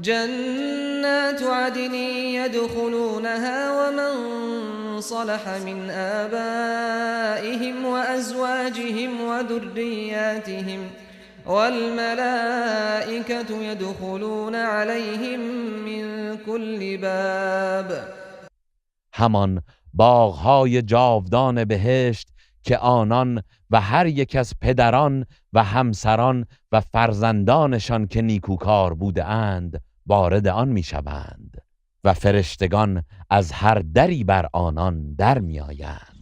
جنات عدن يدخلونها ومن صلح من آبائهم وأزواجهم وذرياتهم والملائكة يدخلون عليهم من كل باب. همان باغهای جاودان بهشت که آنان و هر یک از پدران و همسران و فرزندانشان که نیکوکار بوده اند وارد آن می شوند و فرشتگان از هر دری بر آنان در می آیند.